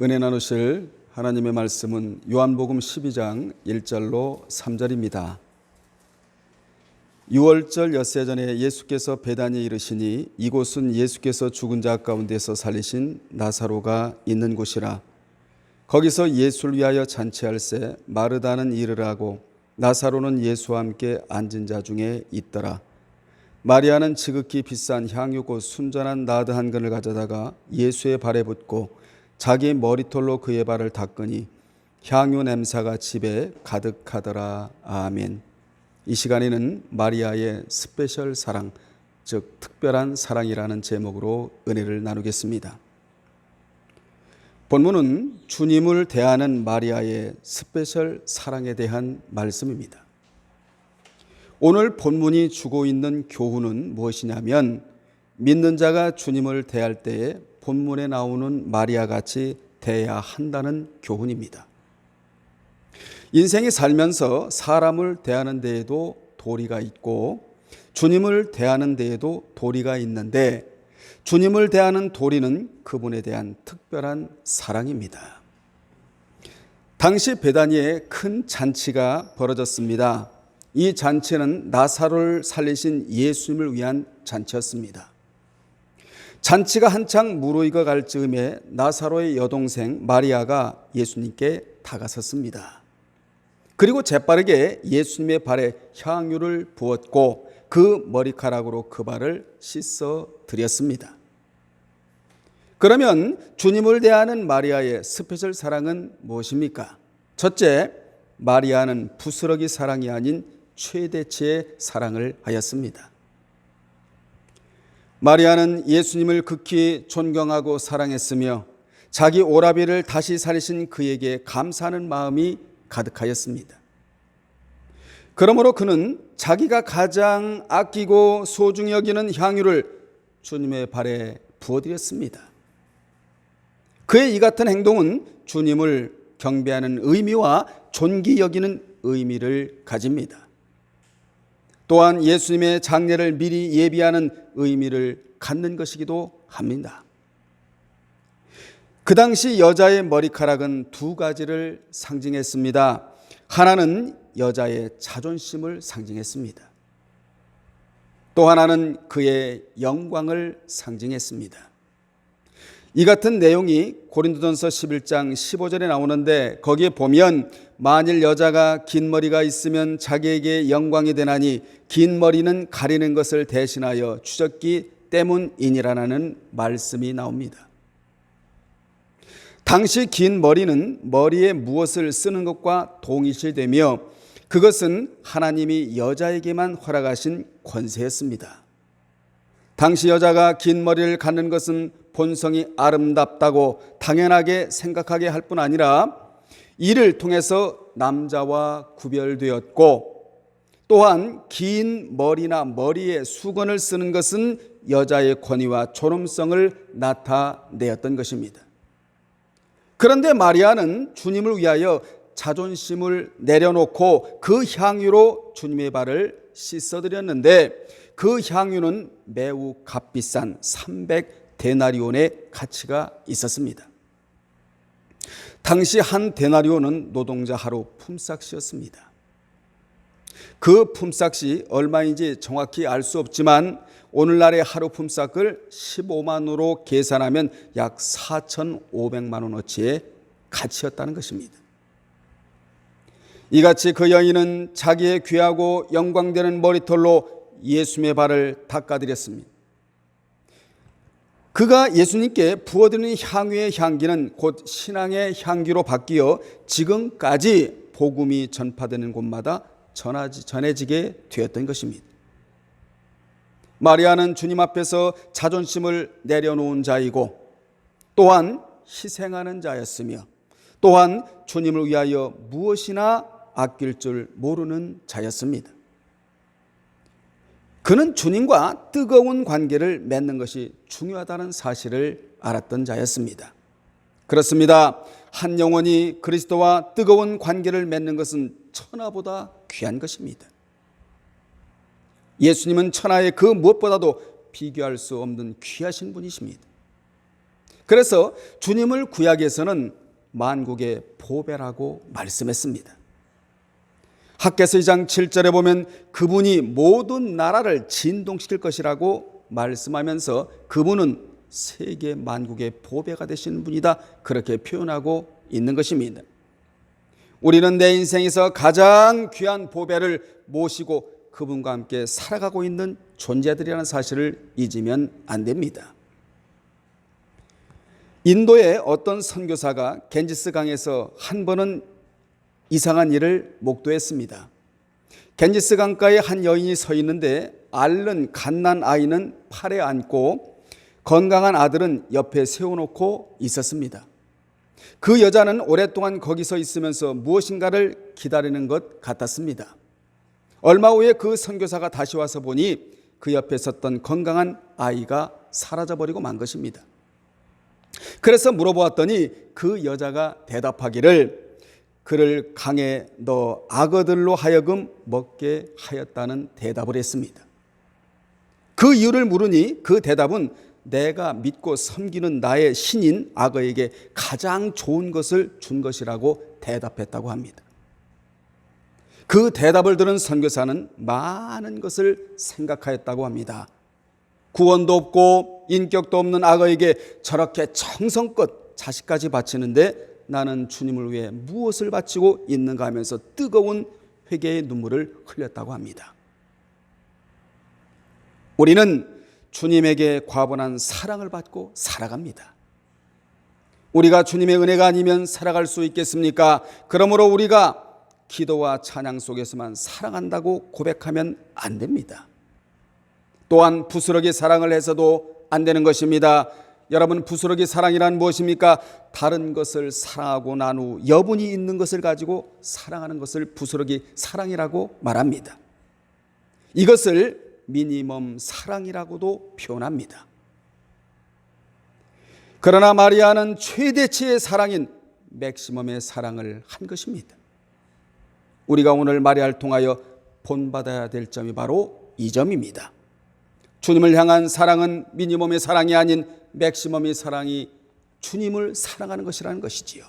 은혜 나누실 하나님의 말씀은 요한복음 12장 1절로 3절입니다. 6월절 엿새 전에 예수께서 베다니에 이르시니 이곳은 예수께서 죽은 자 가운데서 살리신 나사로가 있는 곳이라. 거기서 예수를 위하여 잔치할새 마르다는 일을 하고 나사로는 예수와 함께 앉은 자 중에 있더라. 마리아는 지극히 비싼 향유 곧 순전한 나드 한 근을 가져다가 예수의 발에 붓고 자기 머리털로 그의 발을 닦으니 향유 냄새가 집에 가득하더라. 아멘. 이 시간에는 마리아의 스페셜 사랑, 즉 특별한 사랑이라는 제목으로 은혜를 나누겠습니다. 본문은 주님을 대하는 마리아의 스페셜 사랑에 대한 말씀입니다. 오늘 본문이 주고 있는 교훈은 무엇이냐면, 믿는 자가 주님을 대할 때에 본문에 나오는 마리아 같이 대해야 한다는 교훈입니다. 인생이 살면서 사람을 대하는 데에도 도리가 있고 주님을 대하는 데에도 도리가 있는데, 주님을 대하는 도리는 그분에 대한 특별한 사랑입니다. 당시 베다니에 큰 잔치가 벌어졌습니다. 이 잔치는 나사로를 살리신 예수님을 위한 잔치였습니다. 잔치가 한창 무르익어 갈 즈음에 나사로의 여동생 마리아가 예수님께 다가섰습니다. 그리고 재빠르게 예수님의 발에 향유를 부었고 그 머리카락으로 그 발을 씻어 드렸습니다. 그러면 주님을 대하는 마리아의 스페셜 사랑은 무엇입니까? 첫째, 마리아는 부스러기 사랑이 아닌 최대치의 사랑을 하였습니다. 마리아는 예수님을 극히 존경하고 사랑했으며 자기 오라비를 다시 살리신 그에게 감사하는 마음이 가득하였습니다. 그러므로 그는 자기가 가장 아끼고 소중히 여기는 향유를 주님의 발에 부어드렸습니다. 그의 이 같은 행동은 주님을 경배하는 의미와 존귀 여기는 의미를 가집니다. 또한 예수님의 장례를 미리 예비하는 의미를 갖는 것이기도 합니다. 그 당시 여자의 머리카락은 두 가지를 상징했습니다. 하나는 여자의 자존심을 상징했습니다. 또 하나는 그의 영광을 상징했습니다. 이 같은 내용이 고린도전서 11장 15절에 나오는데, 거기에 보면 만일 여자가 긴 머리가 있으면 자기에게 영광이 되나니 긴 머리는 가리는 것을 대신하여 주셨기 때문이니라는 말씀이 나옵니다. 당시 긴 머리는 머리에 무엇을 쓰는 것과 동일시되며 그것은 하나님이 여자에게만 허락하신 권세였습니다. 당시 여자가 긴 머리를 갖는 것은 본성이 아름답다고 당연하게 생각하게 할 뿐 아니라 이를 통해서 남자와 구별되었고, 또한 긴 머리나 머리에 수건을 쓰는 것은 여자의 권위와 존엄성을 나타내었던 것입니다. 그런데 마리아는 주님을 위하여 자존심을 내려놓고 그 향유로 주님의 발을 씻어드렸는데, 그 향유는 매우 값비싼 300데나리온의 가치가 있었습니다. 당시 한 데나리온은 노동자 하루 품삯이었습니다. 그 품삯이 얼마인지 정확히 알 수 없지만 오늘날의 하루 품삯을 15만으로 계산하면 약 4,500만 원어치의 가치였다는 것입니다. 이같이 그 여인은 자기의 귀하고 영광되는 머리털로 예수님의 발을 닦아드렸습니다. 그가 예수님께 부어드리는 향유의 향기는 곧 신앙의 향기로 바뀌어 지금까지 복음이 전파되는 곳마다 전해지게 되었던 것입니다. 마리아는 주님 앞에서 자존심을 내려놓은 자이고 또한 희생하는 자였으며 또한 주님을 위하여 무엇이나 아낄 줄 모르는 자였습니다. 그는 주님과 뜨거운 관계를 맺는 것이 중요하다는 사실을 알았던 자였습니다. 그렇습니다. 한 영혼이 그리스도와 뜨거운 관계를 맺는 것은 천하보다 귀한 것입니다. 예수님은 천하의 그 무엇보다도 비교할 수 없는 귀하신 분이십니다. 그래서 주님을 구약에서는 만국의 보배라고 말씀했습니다. 학개서 2장 7절에 보면 그분이 모든 나라를 진동시킬 것이라고 말씀하면서 그분은 세계 만국의 보배가 되시는 분이다, 그렇게 표현하고 있는 것입니다. 우리는 내 인생에서 가장 귀한 보배를 모시고 그분과 함께 살아가고 있는 존재들이라는 사실을 잊으면 안 됩니다. 인도의 어떤 선교사가 겐지스 강에서 한 번은 이상한 일을 목도했습니다. 겐지스 강가에 한 여인이 서 있는데 앓는 갓난 아이는 팔에 안고 건강한 아들은 옆에 세워놓고 있었습니다. 그 여자는 오랫동안 거기서 있으면서 무엇인가를 기다리는 것 같았습니다. 얼마 후에 그 선교사가 다시 와서 보니 그 옆에 섰던 건강한 아이가 사라져버리고 만 것입니다. 그래서 물어보았더니 그 여자가 대답하기를 그를 강에 넣어 악어들로 하여금 먹게 하였다는 대답을 했습니다. 그 이유를 물으니 그 대답은 내가 믿고 섬기는 나의 신인 악어에게 가장 좋은 것을 준 것이라고 대답했다고 합니다. 그 대답을 들은 선교사는 많은 것을 생각하였다고 합니다. 구원도 없고 인격도 없는 악어에게 저렇게 정성껏 자식까지 바치는데 나는 주님을 위해 무엇을 바치고 있는가 하면서 뜨거운 회개의 눈물을 흘렸다고 합니다. 우리는 주님에게 과분한 사랑을 받고 살아갑니다. 우리가 주님의 은혜가 아니면 살아갈 수 있겠습니까? 그러므로 우리가 기도와 찬양 속에서만 사랑한다고 고백하면 안 됩니다. 또한 부스러기 사랑을 해서도 안 되는 것입니다. 여러분, 부스러기 사랑이란 무엇입니까? 다른 것을 사랑하고 난 후 여분이 있는 것을 가지고 사랑하는 것을 부스러기 사랑이라고 말합니다. 이것을 미니멈 사랑이라고도 표현합니다. 그러나 마리아는 최대치의 사랑인 맥시멈의 사랑을 한 것입니다. 우리가 오늘 마리아를 통하여 본받아야 될 점이 바로 이 점입니다. 주님을 향한 사랑은 미니멈의 사랑이 아닌 맥시멈의 사랑이 주님을 사랑하는 것이라는 것이지요.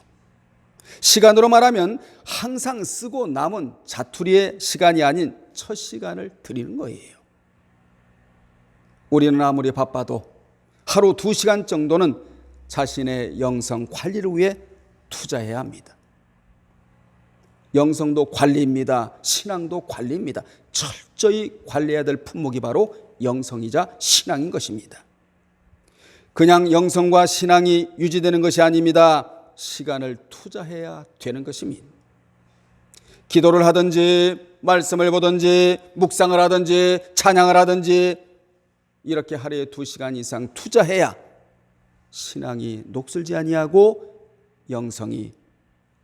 시간으로 말하면 항상 쓰고 남은 자투리의 시간이 아닌 첫 시간을 드리는 거예요. 우리는 아무리 바빠도 하루 2시간 정도는 자신의 영성 관리를 위해 투자해야 합니다. 영성도 관리입니다. 신앙도 관리입니다. 철저히 관리해야 될 품목이 바로 영성이자 신앙인 것입니다. 그냥 영성과 신앙이 유지되는 것이 아닙니다. 시간을 투자해야 되는 것입니다. 기도를 하든지 말씀을 보든지 묵상을 하든지 찬양을 하든지 이렇게 하루에 2시간 이상 투자해야 신앙이 녹슬지 아니하고 영성이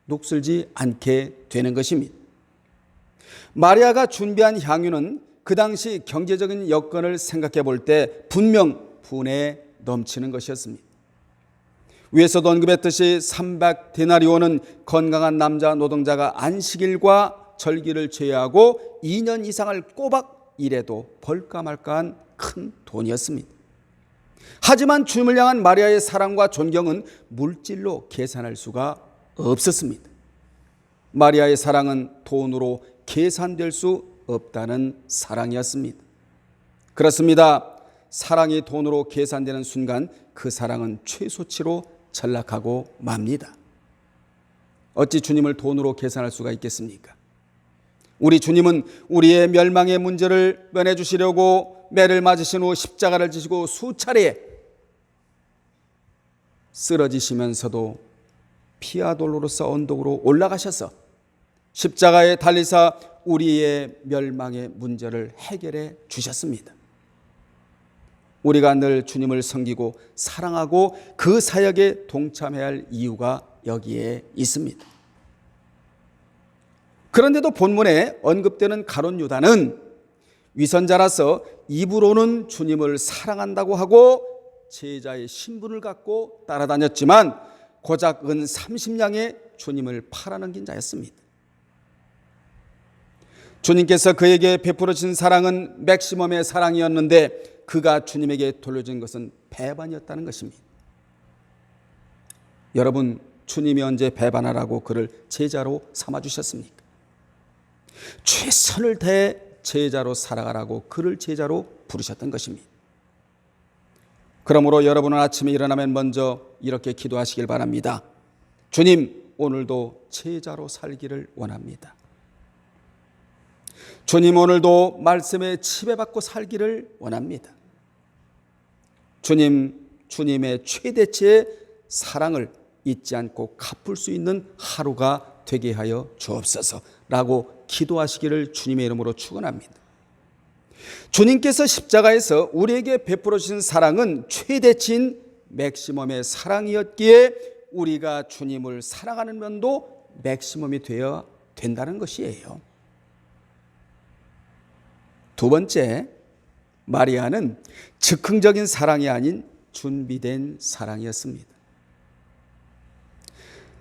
녹슬지 않게 되는 것입니다. 마리아가 준비한 향유는 그 당시 경제적인 여건을 생각해 볼 때 분명 분에 넘치는 것이었습니다. 위에서도 언급했듯이 300데나리온은 건강한 남자 노동자가 안식일과 절기를 제외하고 2년 이상을 꼬박 일해도 벌까 말까한 큰 돈이었습니다. 하지만 주님을 향한 마리아의 사랑과 존경은 물질로 계산할 수가 없었습니다. 마리아의 사랑은 돈으로 계산될 수 없다는 사랑이었습니다. 그렇습니다. 사랑이 돈으로 계산되는 순간 그 사랑은 최소치로 전락하고 맙니다. 어찌 주님을 돈으로 계산할 수가 있겠습니까? 우리 주님은 우리의 멸망의 문제를 면해 주시려고 매를 맞으신 후 십자가를 지시고 수차례 쓰러지시면서도 피와 돌로로서 언덕으로 올라가셔서 십자가에 달리사 우리의 멸망의 문제를 해결해 주셨습니다. 우리가 늘 주님을 섬기고 사랑하고 그 사역에 동참해야 할 이유가 여기에 있습니다. 그런데도 본문에 언급되는 가룟 유다는 위선자라서 입으로는 주님을 사랑한다고 하고 제자의 신분을 갖고 따라다녔지만 고작 은 30냥에 주님을 팔아넘긴 자였습니다. 주님께서 그에게 베풀어 주신 사랑은 맥시멈의 사랑이었는데 그가 주님에게 돌려준 것은 배반이었다는 것입니다. 여러분, 주님이 언제 배반하라고 그를 제자로 삼아주셨습니까? 최선을 다해 제자로 살아가라고 그를 제자로 부르셨던 것입니다. 그러므로 여러분은 아침에 일어나면 먼저 이렇게 기도하시길 바랍니다. 주님, 오늘도 제자로 살기를 원합니다. 주님, 오늘도 말씀에 지배받고 살기를 원합니다. 주님, 주님의 최대치의 사랑을 잊지 않고 갚을 수 있는 하루가 되게 하여 주옵소서라고 기도하시기를 주님의 이름으로 축원합니다. 주님께서 십자가에서 우리에게 베풀어 주신 사랑은 최대치인 맥시멈의 사랑이었기에 우리가 주님을 사랑하는 면도 맥시멈이 되어야 된다는 것이에요. 두 번째, 마리아는 즉흥적인 사랑이 아닌 준비된 사랑이었습니다.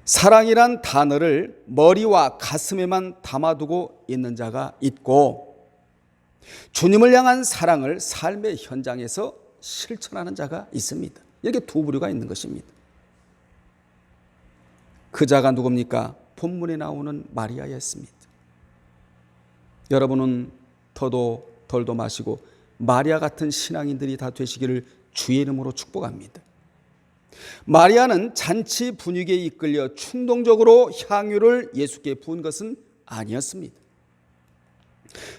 사랑이란 단어를 머리와 가슴에만 담아두고 있는 자가 있고, 주님을 향한 사랑을 삶의 현장에서 실천하는 자가 있습니다. 이렇게 두 부류가 있는 것입니다. 그 자가 누굽니까? 본문에 나오는 마리아였습니다. 여러분은 더도 덜도 마시고 마리아 같은 신앙인들이 다 되시기를 주의 이름으로 축복합니다. 마리아는 잔치 분위기에 이끌려 충동적으로 향유를 예수께 부은 것은 아니었습니다.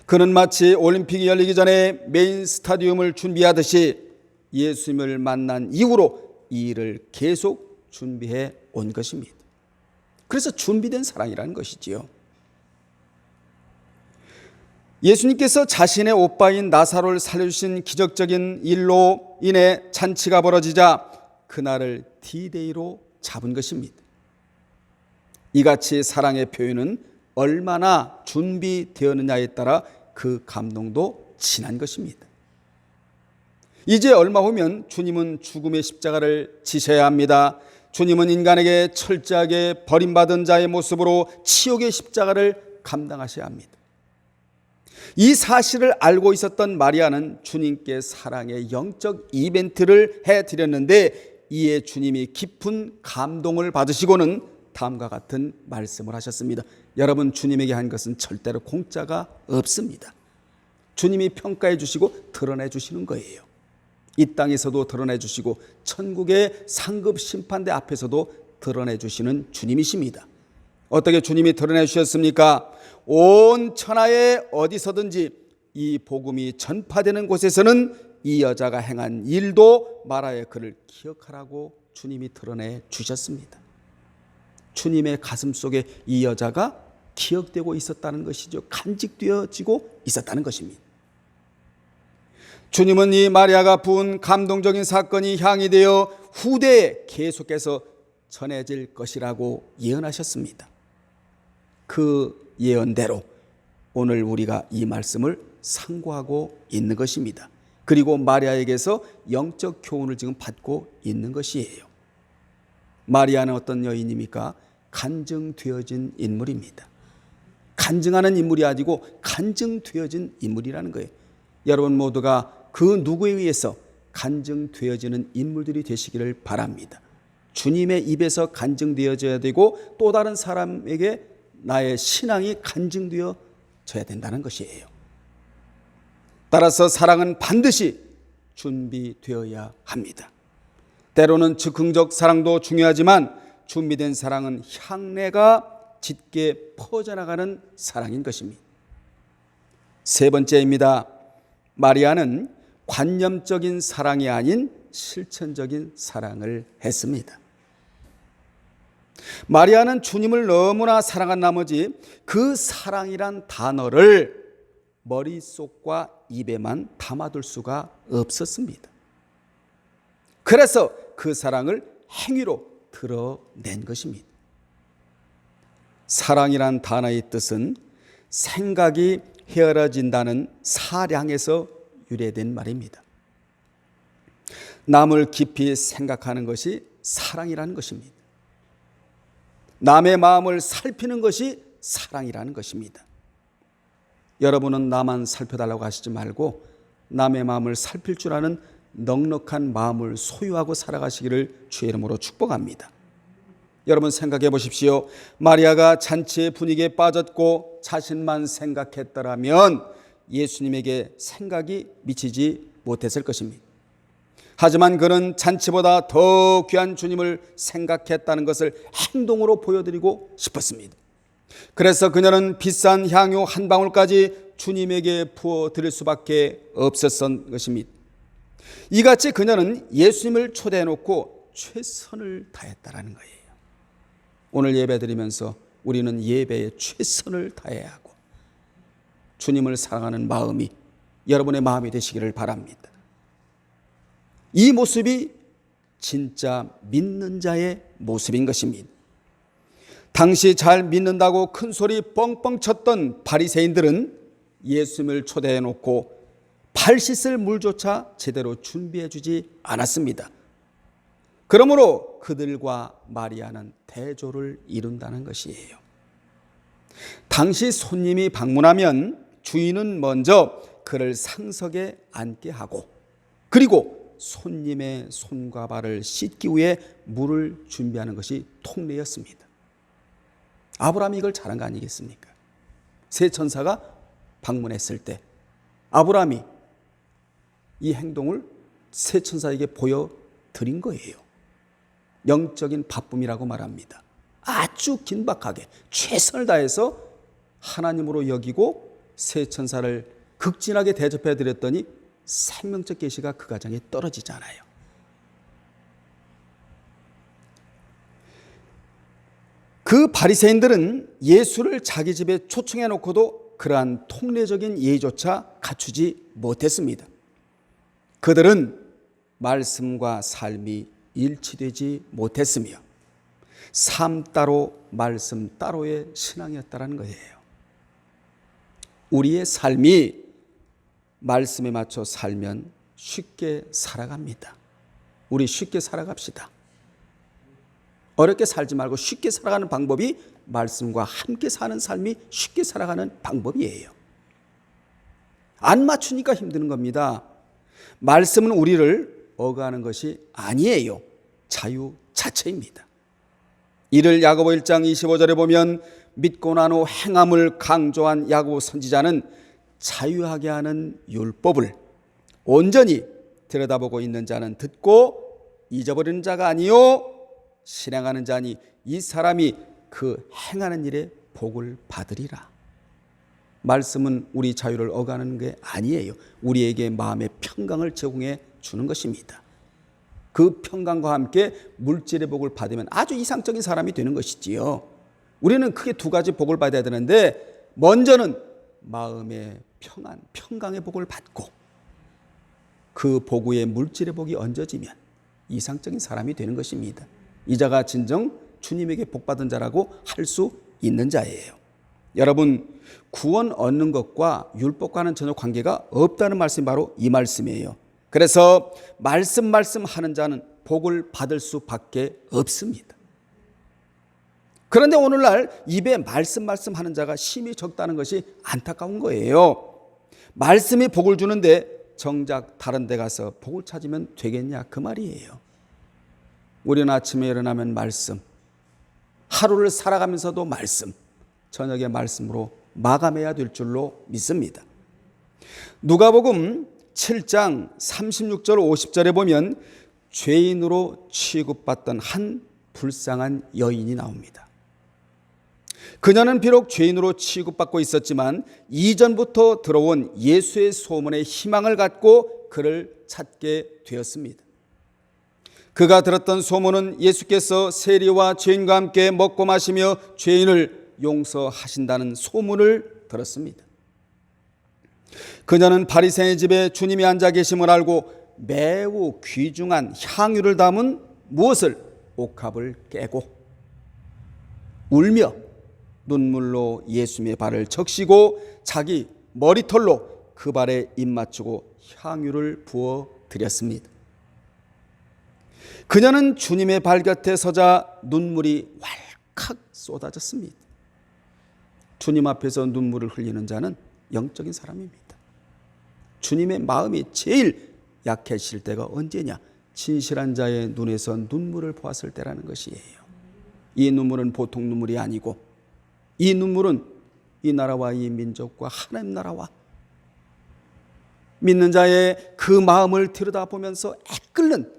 그는 마치 올림픽이 열리기 전에 메인 스타디움을 준비하듯이 예수님을 만난 이후로 이 일을 계속 준비해 온 것입니다. 그래서 준비된 사랑이라는 것이지요. 예수님께서 자신의 오빠인 나사로를 살려주신 기적적인 일로 인해 잔치가 벌어지자 그날을 D-Day로 잡은 것입니다. 이같이 사랑의 표현은 얼마나 준비되었느냐에 따라 그 감동도 진한 것입니다. 이제 얼마 후면 주님은 죽음의 십자가를 지셔야 합니다. 주님은 인간에게 철저하게 버림받은 자의 모습으로 치욕의 십자가를 감당하셔야 합니다. 이 사실을 알고 있었던 마리아는 주님께 사랑의 영적 이벤트를 해드렸는데 이에 주님이 깊은 감동을 받으시고는 다음과 같은 말씀을 하셨습니다. 여러분, 주님에게 한 것은 절대로 공짜가 없습니다. 주님이 평가해 주시고 드러내 주시는 거예요. 이 땅에서도 드러내 주시고 천국의 상급 심판대 앞에서도 드러내 주시는 주님이십니다. 어떻게 주님이 드러내 주셨습니까? 온 천하에 어디서든지 이 복음이 전파되는 곳에서는 이 여자가 행한 일도 말하여 그를 기억하라고 주님이 드러내 주셨습니다. 주님의 가슴 속에 이 여자가 기억되고 있었다는 것이죠. 간직되어지고 있었다는 것입니다. 주님은 이 마리아가 부은 감동적인 사건이 향이 되어 후대에 계속해서 전해질 것이라고 예언하셨습니다. 그 예언대로 오늘 우리가 이 말씀을 상고하고 있는 것입니다. 그리고 마리아에게서 영적 교훈을 지금 받고 있는 것이에요. 마리아는 어떤 여인입니까? 간증되어진 인물입니다. 간증하는 인물이 아니고 간증되어진 인물이라는 거예요. 여러분 모두가 그 누구에 의해서 간증되어지는 인물들이 되시기를 바랍니다. 주님의 입에서 간증되어져야 되고 또 다른 사람에게 나의 신앙이 간증되어져야 된다는 것이에요. 따라서 사랑은 반드시 준비되어야 합니다. 때로는 즉흥적 사랑도 중요하지만 준비된 사랑은 향내가 짙게 퍼져나가는 사랑인 것입니다. 세 번째입니다. 마리아는 관념적인 사랑이 아닌 실천적인 사랑을 했습니다. 마리아는 주님을 너무나 사랑한 나머지 그 사랑이란 단어를 머릿속과 입에만 담아둘 수가 없었습니다. 그래서 그 사랑을 행위로 드러낸 것입니다. 사랑이란 단어의 뜻은 생각이 헤어진다는 사량에서 유래된 말입니다. 남을 깊이 생각하는 것이 사랑이라는 것입니다. 남의 마음을 살피는 것이 사랑이라는 것입니다. 여러분은 나만 살펴달라고 하시지 말고 남의 마음을 살필 줄 아는 넉넉한 마음을 소유하고 살아가시기를 주의 이름으로 축복합니다. 여러분 생각해 보십시오. 마리아가 잔치의 분위기에 빠졌고 자신만 생각했더라면 예수님에게 생각이 미치지 못했을 것입니다. 하지만 그는 잔치보다 더 귀한 주님을 생각했다는 것을 행동으로 보여드리고 싶었습니다. 그래서 그녀는 비싼 향유 한 방울까지 주님에게 부어드릴 수밖에 없었던 것입니다. 이같이 그녀는 예수님을 초대해놓고 최선을 다했다는 거예요. 오늘 예배 드리면서 우리는 예배에 최선을 다해야 하고 주님을 사랑하는 마음이 여러분의 마음이 되시기를 바랍니다. 이 모습이 진짜 믿는 자의 모습인 것입니다. 당시 잘 믿는다고 큰 소리 뻥뻥 쳤던 바리새인들은 예수님을 초대해 놓고 발 씻을 물조차 제대로 준비해 주지 않았습니다. 그러므로 그들과 마리아는 대조를 이룬다는 것이에요. 당시 손님이 방문하면 주인은 먼저 그를 상석에 앉게 하고 그리고 손님의 손과 발을 씻기 위해 물을 준비하는 것이 통례였습니다. 아브라함이 이걸 잘한 거 아니겠습니까? 세 천사가 방문했을 때 아브라함이 이 행동을 세 천사에게 보여드린 거예요. 영적인 바쁨이라고 말합니다. 아주 긴박하게 최선을 다해서 하나님으로 여기고 세 천사를 극진하게 대접해 드렸더니 생명적 계시가 그 가정에 떨어지잖아요. 그 바리새인들은 예수를 자기 집에 초청해 놓고도 그러한 통례적인 예의조차 갖추지 못했습니다. 그들은 말씀과 삶이 일치되지 못했으며 삶 따로 말씀 따로의 신앙이었다는 거예요. 우리의 삶이 말씀에 맞춰 살면 쉽게 살아갑니다. 우리 쉽게 살아갑시다. 어렵게 살지 말고 쉽게 살아가는 방법이 말씀과 함께 사는 삶이 쉽게 살아가는 방법이에요. 안 맞추니까 힘드는 겁니다. 말씀은 우리를 억압하는 것이 아니에요. 자유 자체입니다. 이를 야고보 1장 25절에 보면 믿고 난 후 행함을 강조한 야고보 선지자는 자유하게 하는 율법을 온전히 들여다보고 있는 자는 듣고 잊어버리는 자가 아니요 실행하는 자니 이 사람이 그 행하는 일에 복을 받으리라. 말씀은 우리 자유를 억압하는 게 아니에요. 우리에게 마음의 평강을 제공해 주는 것입니다. 그 평강과 함께 물질의 복을 받으면 아주 이상적인 사람이 되는 것이지요. 우리는 크게 두 가지 복을 받아야 되는데 먼저는 마음의 평안, 평강의 복을 받고 그 복 위에 물질의 복이 얹어지면 이상적인 사람이 되는 것입니다. 이 자가 진정 주님에게 복받은 자라고 할 수 있는 자예요. 여러분, 구원 얻는 것과 율법과는 전혀 관계가 없다는 말씀이 바로 이 말씀이에요. 그래서 말씀하는 자는 복을 받을 수밖에 없습니다. 그런데 오늘날 입에 말씀하는 자가 심히 적다는 것이 안타까운 거예요. 말씀이 복을 주는데 정작 다른 데 가서 복을 찾으면 되겠냐 그 말이에요. 우리는 아침에 일어나면 말씀, 하루를 살아가면서도 말씀, 저녁에 말씀으로 마감해야 될 줄로 믿습니다. 누가복음 7장 36절 50절에 보면 죄인으로 취급받던 한 불쌍한 여인이 나옵니다. 그녀는 비록 죄인으로 취급받고 있었지만 이전부터 들어온 예수의 소문에 희망을 갖고 그를 찾게 되었습니다. 그가 들었던 소문은 예수께서 세리와 죄인과 함께 먹고 마시며 죄인을 용서하신다는 소문을 들었습니다. 그녀는 바리새인의 집에 주님이 앉아 계심을 알고 매우 귀중한 향유를 담은 무엇을 옥합을 깨고 울며 눈물로 예수님의 발을 적시고 자기 머리털로 그 발에 입 맞추고 향유를 부어 드렸습니다. 그녀는 주님의 발 곁에 서자 눈물이 왈칵 쏟아졌습니다. 주님 앞에서 눈물을 흘리는 자는 영적인 사람입니다. 주님의 마음이 제일 약해질 때가 언제냐? 진실한 자의 눈에서 눈물을 보았을 때라는 것이에요. 이 눈물은 보통 눈물이 아니고 이 눈물은 이 나라와 이 민족과 하나님 나라와 믿는 자의 그 마음을 들여다보면서 애끓는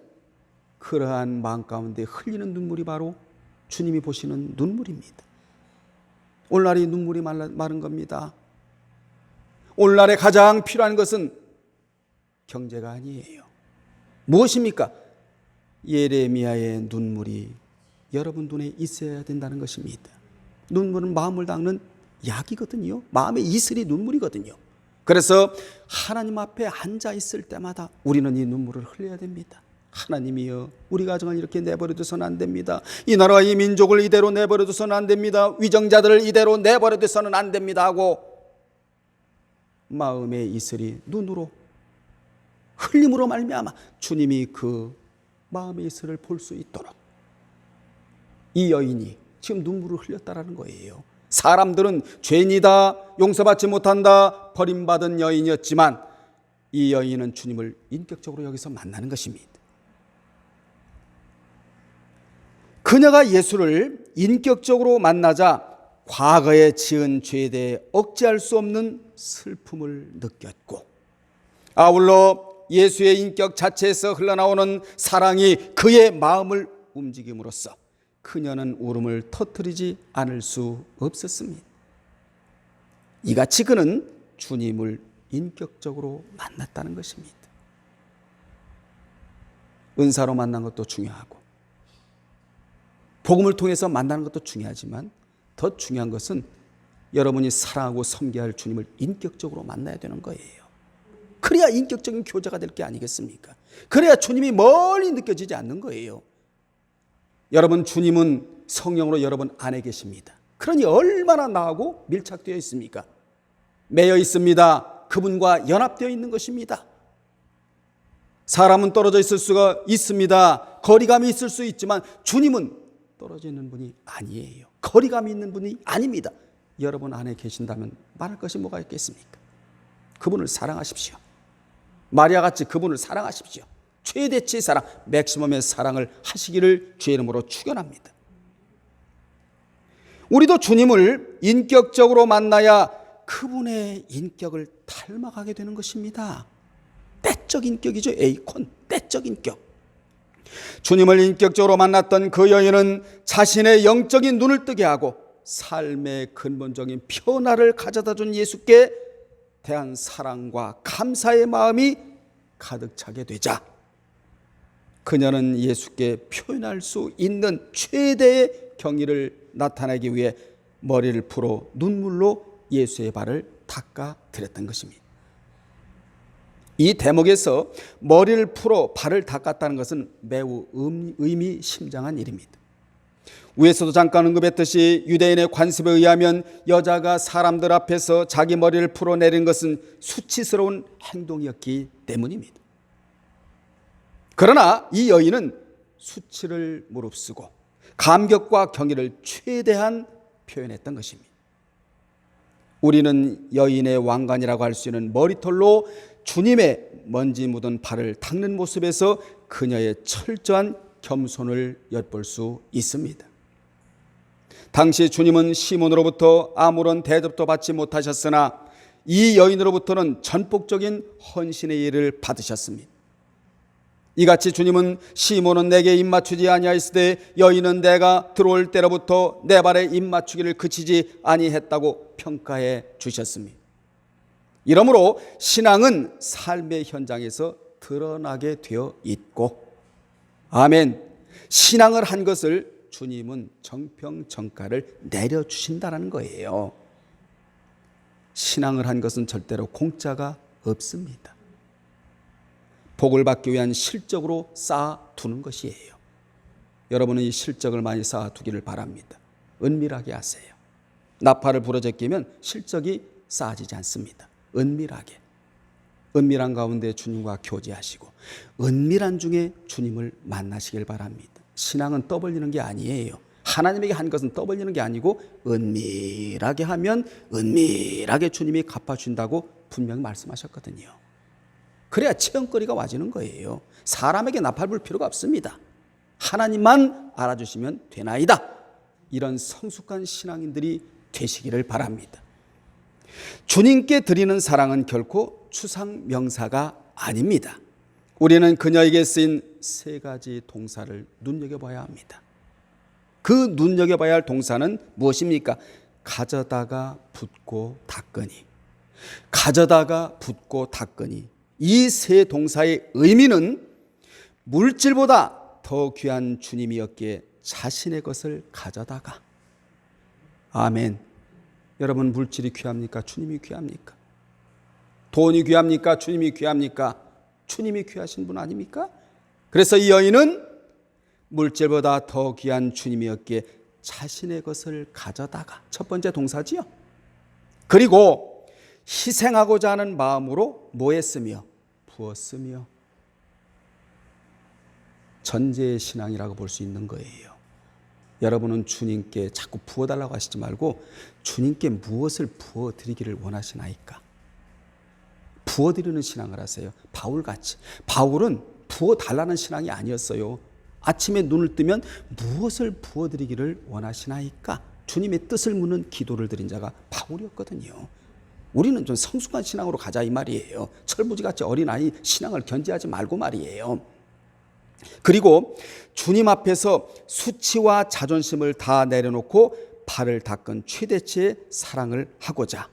그러한 마음 가운데 흘리는 눈물이 바로 주님이 보시는 눈물입니다. 오늘날 이 눈물이 마른 겁니다. 오늘날에 가장 필요한 것은 경제가 아니에요. 무엇입니까? 예레미야의 눈물이 여러분 눈에 있어야 된다는 것입니다. 눈물은 마음을 닦는 약이거든요. 마음의 이슬이 눈물이거든요. 그래서 하나님 앞에 앉아 있을 때마다 우리는 이 눈물을 흘려야 됩니다. 하나님이여, 우리 가정을 이렇게 내버려 두서는 안 됩니다. 이 나라와 이 민족을 이대로 내버려 두서는 안 됩니다. 위정자들을 이대로 내버려 두서는 안 됩니다 하고 마음의 이슬이 눈으로 흘림으로 말미암아 주님이 그 마음의 이슬을 볼 수 있도록 이 여인이 지금 눈물을 흘렸다라는 거예요. 사람들은 죄인이다, 용서받지 못한다, 버림받은 여인이었지만 이 여인은 주님을 인격적으로 여기서 만나는 것입니다. 그녀가 예수를 인격적으로 만나자 과거에 지은 죄에 대해 억제할 수 없는 슬픔을 느꼈고, 아울러 예수의 인격 자체에서 흘러나오는 사랑이 그의 마음을 움직임으로써 그녀는 울음을 터뜨리지 않을 수 없었습니다. 이같이 그는 주님을 인격적으로 만났다는 것입니다. 은사로 만난 것도 중요하고 복음을 통해서 만나는 것도 중요하지만 더 중요한 것은 여러분이 사랑하고 섬겨야 할 주님을 인격적으로 만나야 되는 거예요. 그래야 인격적인 교제가 될 게 아니겠습니까? 그래야 주님이 멀리 느껴지지 않는 거예요. 여러분, 주님은 성령으로 여러분 안에 계십니다. 그러니 얼마나 나하고 밀착되어 있습니까? 매여 있습니다. 그분과 연합되어 있는 것입니다. 사람은 떨어져 있을 수가 있습니다. 거리감이 있을 수 있지만 주님은 떨어져 있는 분이 아니에요. 거리감이 있는 분이 아닙니다. 여러분 안에 계신다면 말할 것이 뭐가 있겠습니까? 그분을 사랑하십시오. 마리아같이 그분을 사랑하십시오. 최대치의 사랑, 맥시멈의 사랑을 하시기를 주의 이름으로 축원합니다. 우리도 주님을 인격적으로 만나야 그분의 인격을 닮아가게 되는 것입니다. 때적 인격이죠. 에이콘, 때적 인격. 주님을 인격적으로 만났던 그 여인은 자신의 영적인 눈을 뜨게 하고 삶의 근본적인 변화를 가져다 준 예수께 대한 사랑과 감사의 마음이 가득 차게 되자 그녀는 예수께 표현할 수 있는 최대의 경의를 나타내기 위해 머리를 풀어 눈물로 예수의 발을 닦아 드렸던 것입니다. 이 대목에서 머리를 풀어 발을 닦았다는 것은 매우 의미심장한 일입니다. 위에서도 잠깐 언급했듯이 유대인의 관습에 의하면 여자가 사람들 앞에서 자기 머리를 풀어내린 것은 수치스러운 행동이었기 때문입니다. 그러나 이 여인은 수치를 무릅쓰고 감격과 경의를 최대한 표현했던 것입니다. 우리는 여인의 왕관이라고 할 수 있는 머리털로 주님의 먼지 묻은 발을 닦는 모습에서 그녀의 철저한 겸손을 엿볼 수 있습니다. 당시 주님은 시몬으로부터 아무런 대접도 받지 못하셨으나 이 여인으로부터는 전폭적인 헌신의 일을 받으셨습니다. 이같이 주님은 시몬은 내게 입맞추지 아니하였으되 여인은 내가 들어올 때로부터 내 발에 입맞추기를 그치지 아니했다고 평가해 주셨습니다. 이러므로 신앙은 삶의 현장에서 드러나게 되어 있고, 아멘, 신앙을 한 것을 주님은 정평정가를 내려주신다는 거예요. 신앙을 한 것은 절대로 공짜가 없습니다. 복을 받기 위한 실적으로 쌓아두는 것이에요. 여러분은 이 실적을 많이 쌓아두기를 바랍니다. 은밀하게 하세요. 나팔을 부러제끼면 실적이 쌓아지지 않습니다. 은밀한 가운데 주님과 교제하시고 은밀한 중에 주님을 만나시길 바랍니다. 신앙은 떠벌리는 게 아니에요. 하나님에게 한 것은 떠벌리는 게 아니고 은밀하게 하면 은밀하게 주님이 갚아준다고 분명히 말씀하셨거든요. 그래야 체험거리가 와지는 거예요. 사람에게 나팔 불 필요가 없습니다. 하나님만 알아주시면 되나이다. 이런 성숙한 신앙인들이 되시기를 바랍니다. 주님께 드리는 사랑은 결코 추상 명사가 아닙니다. 우리는 그녀에게 쓰인 세 가지 동사를 눈여겨봐야 합니다. 그 눈여겨봐야 할 동사는 무엇입니까? 가져다가 붓고 닦으니. 가져다가 붓고 닦으니. 이 세 동사의 의미는 물질보다 더 귀한 주님이었기에 자신의 것을 가져다가. 아멘. 여러분, 물질이 귀합니까? 주님이 귀합니까? 돈이 귀합니까? 주님이 귀합니까? 주님이 귀하신 분 아닙니까? 그래서 이 여인은 물질보다 더 귀한 주님이었기에 자신의 것을 가져다가, 첫 번째 동사지요. 그리고 희생하고자 하는 마음으로 뭐 했으며? 부었으며. 전제의 신앙이라고 볼 수 있는 거예요. 여러분은 주님께 자꾸 부어달라고 하시지 말고 주님께 무엇을 부어드리기를 원하시나이까? 부어드리는 신앙을 하세요. 바울같이. 바울은 부어달라는 신앙이 아니었어요. 아침에 눈을 뜨면 무엇을 부어드리기를 원하시나이까? 주님의 뜻을 묻는 기도를 드린 자가 바울이었거든요. 우리는 좀 성숙한 신앙으로 가자 이 말이에요. 철부지같이 어린아이 신앙을 견제하지 말고 말이에요. 그리고 주님 앞에서 수치와 자존심을 다 내려놓고 발을 닦은 최대치의 사랑을 하고자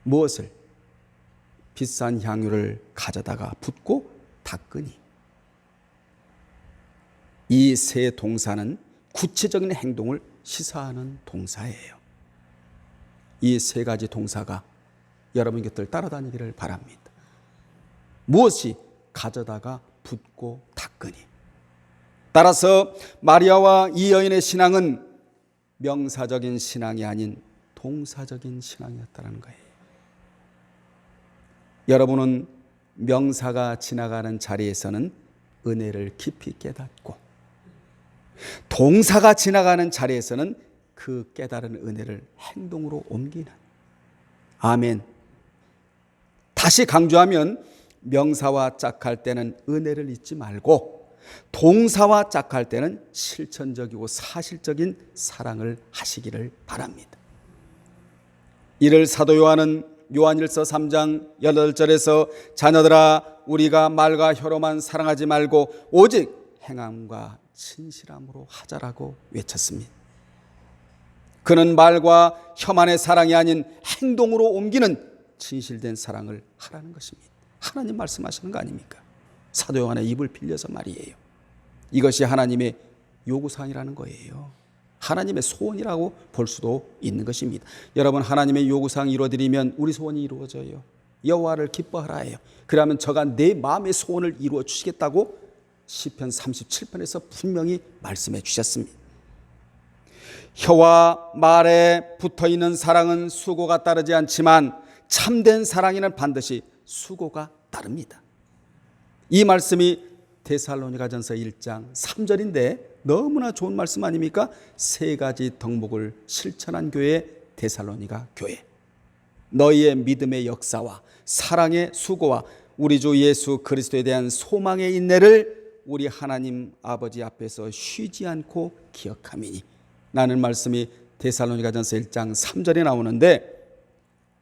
무엇을? 비싼 향유를 가져다가 붓고 닦으니. 이 세 동사는 구체적인 행동을 시사하는 동사예요. 이 세 가지 동사가 여러분 곁을 따라다니기를 바랍니다. 무엇이? 가져다가 붓고 닦으니. 따라서 마리아와 이 여인의 신앙은 명사적인 신앙이 아닌 동사적인 신앙이었다는 거예요. 여러분은 명사가 지나가는 자리에서는 은혜를 깊이 깨닫고 동사가 지나가는 자리에서는 그 깨달은 은혜를 행동으로 옮기는. 아멘. 다시 강조하면 명사와 짝할 때는 은혜를 잊지 말고 동사와 짝할 때는 실천적이고 사실적인 사랑을 하시기를 바랍니다. 이를 사도 요한은 요한일서 3장 8절에서 자녀들아 우리가 말과 혀로만 사랑하지 말고 오직 행함과 진실함으로 하자라고 외쳤습니다. 그는 말과 혀만의 사랑이 아닌 행동으로 옮기는 진실된 사랑을 하라는 것입니다. 하나님 말씀하시는 거 아닙니까? 사도 요한의 입을 빌려서 말이에요. 이것이 하나님의 요구사항이라는 거예요. 하나님의 소원이라고 볼 수도 있는 것입니다. 여러분, 하나님의 요구사항 이루어드리면 우리 소원이 이루어져요. 여호와를 기뻐하라예요. 그러면 저가 내 마음의 소원을 이루어 주시겠다고 시편 37편에서 분명히 말씀해 주셨습니다. 혀와 말에 붙어있는 사랑은 수고가 따르지 않지만 참된 사랑에는 반드시 수고가 따릅니다. 이 말씀이 데살로니가전서 1장 3절인데 너무나 좋은 말씀 아닙니까? 세 가지 덕목을 실천한 교회 데살로니가 교회. 너희의 믿음의 역사와 사랑의 수고와 우리 주 예수 그리스도에 대한 소망의 인내를 우리 하나님 아버지 앞에서 쉬지 않고 기억함이니. 라는 말씀이 데살로니가전서 1장 3절에 나오는데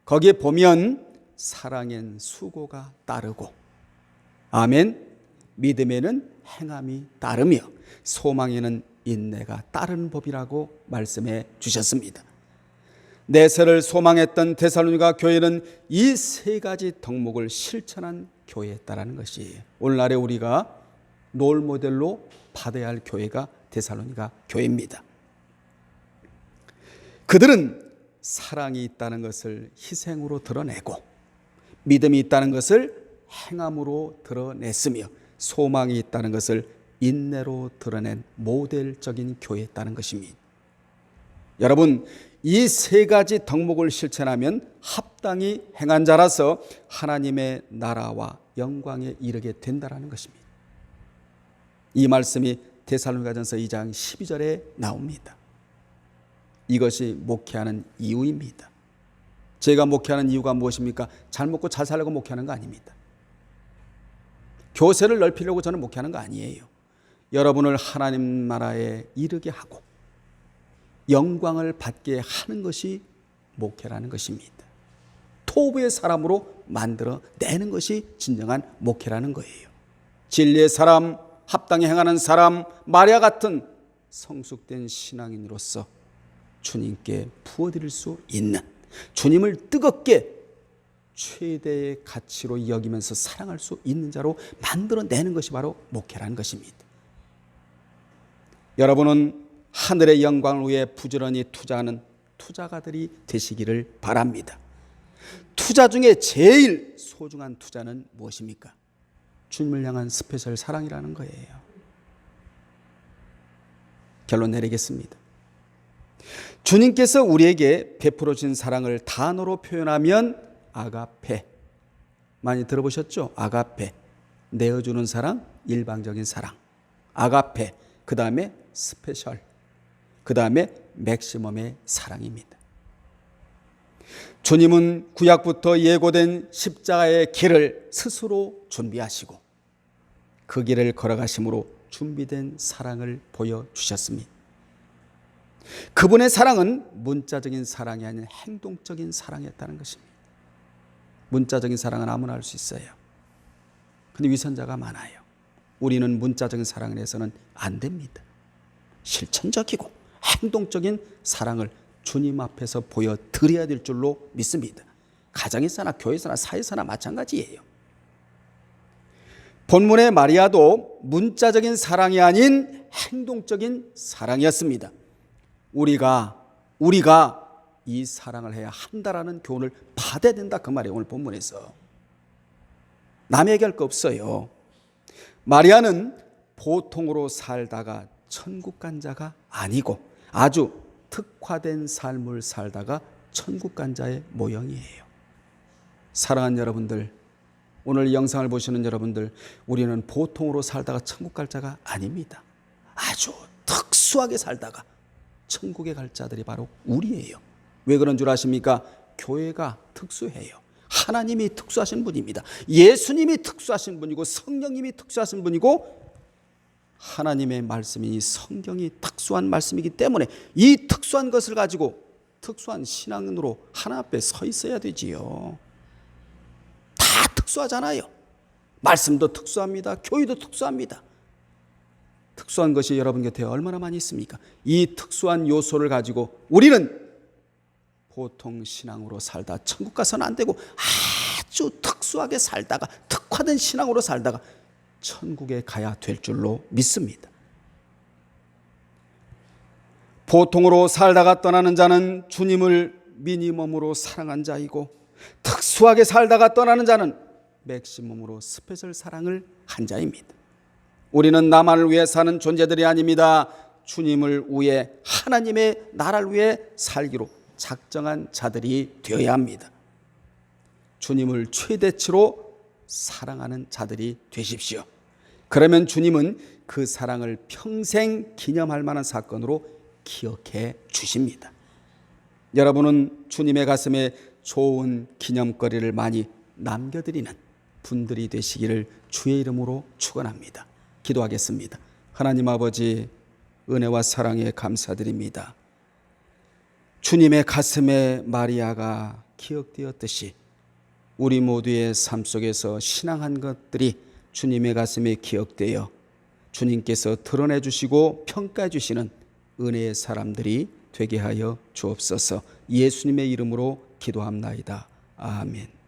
거기에 보면 사랑엔 수고가 따르고 아멘. 믿음에는 행함이 따르며 소망에는 인내가 따르는 법이라고 말씀해 주셨습니다. 내세를 소망했던 데살로니가 교회는 이 세 가지 덕목을 실천한 교회였다라는 것이에요. 오늘날에 우리가 롤 모델로 받아야 할 교회가 데살로니가 교회입니다. 그들은 사랑이 있다는 것을 희생으로 드러내고 믿음이 있다는 것을 행함으로 드러냈으며 소망이 있다는 것을 인내로 드러낸 모델적인 교회였다는 것입니다. 여러분, 이 세 가지 덕목을 실천하면 합당히 행한 자라서 하나님의 나라와 영광에 이르게 된다는 것입니다. 이 말씀이 데살로니가전서 2장 12절에 나옵니다. 이것이 목회하는 이유입니다. 제가 목회하는 이유가 무엇입니까? 잘 먹고 잘 살려고 목회하는 거 아닙니다. 교세를 넓히려고 저는 목회하는 거 아니에요. 여러분을 하나님 나라에 이르게 하고 영광을 받게 하는 것이 목회라는 것입니다. 토부의 사람으로 만들어내는 것이 진정한 목회라는 거예요. 진리의 사람, 합당히 행하는 사람, 마리아 같은 성숙된 신앙인으로서 주님께 부어드릴 수 있는, 주님을 뜨겁게 최대의 가치로 여기면서 사랑할 수 있는 자로 만들어내는 것이 바로 목회라는 것입니다. 여러분은 하늘의 영광을 위해 부지런히 투자하는 투자가들이 되시기를 바랍니다. 투자 중에 제일 소중한 투자는 무엇입니까? 주님을 향한 스페셜 사랑이라는 거예요. 결론 내리겠습니다. 주님께서 우리에게 베풀어 주신 사랑을 단어로 표현하면 아가페. 많이 들어보셨죠? 아가페. 내어주는 사랑, 일방적인 사랑. 아가페. 그 다음에 스페셜. 그 다음에 맥시멈의 사랑입니다. 주님은 구약부터 예고된 십자가의 길을 스스로 준비하시고 그 길을 걸어가심으로 준비된 사랑을 보여주셨습니다. 그분의 사랑은 문자적인 사랑이 아닌 행동적인 사랑이었다는 것입니다. 문자적인 사랑은 아무나 할 수 있어요. 근데 위선자가 많아요. 우리는 문자적인 사랑을 해서는 안 됩니다. 실천적이고 행동적인 사랑을 주님 앞에서 보여드려야 될 줄로 믿습니다. 가정에서나 교회에서나 사회에서나 마찬가지예요. 본문의 마리아도 문자적인 사랑이 아닌 행동적인 사랑이었습니다. 우리가 이 사랑을 해야 한다라는 교훈을 받아야 된다, 그 말이에요. 오늘 본문에서 남에게 할 거 없어요. 마리아는 보통으로 살다가 천국 간 자가 아니고 아주 특화된 삶을 살다가 천국 간 자의 모형이에요. 사랑하는 여러분들, 오늘 이 영상을 보시는 여러분들, 우리는 보통으로 살다가 천국 갈 자가 아닙니다. 아주 특수하게 살다가 천국에 갈 자들이 바로 우리예요. 왜 그런 줄 아십니까? 교회가 특수해요. 하나님이 특수하신 분입니다. 예수님이 특수하신 분이고 성령님이 특수하신 분이고 하나님의 말씀이 성경이 특수한 말씀이기 때문에 이 특수한 것을 가지고 특수한 신앙으로 하나님 앞에 서 있어야 되지요. 다 특수하잖아요. 말씀도 특수합니다. 교회도 특수합니다. 특수한 것이 여러분 곁에 얼마나 많이 있습니까? 이 특수한 요소를 가지고 우리는 보통 신앙으로 살다 천국 가서는 안 되고 아주 특수하게 살다가 특화된 신앙으로 살다가 천국에 가야 될 줄로 믿습니다. 보통으로 살다가 떠나는 자는 주님을 미니멈으로 사랑한 자이고 특수하게 살다가 떠나는 자는 맥시멈으로 스페셜 사랑을 한 자입니다. 우리는 나만을 위해 사는 존재들이 아닙니다. 주님을 위해 하나님의 나라를 위해 살기로 작정한 자들이 되어야 합니다. 주님을 최대치로 사랑하는 자들이 되십시오. 그러면 주님은 그 사랑을 평생 기념할 만한 사건으로 기억해 주십니다. 여러분은 주님의 가슴에 좋은 기념거리를 많이 남겨드리는 분들이 되시기를 주의 이름으로 축원합니다. 기도하겠습니다. 하나님 아버지, 은혜와 사랑에 감사드립니다. 주님의 가슴에 마리아가 기억되었듯이 우리 모두의 삶 속에서 신앙한 것들이 주님의 가슴에 기억되어 주님께서 드러내 주시고 평가해 주시는 은혜의 사람들이 되게 하여 주옵소서. 예수님의 이름으로 기도합나이다. 아멘.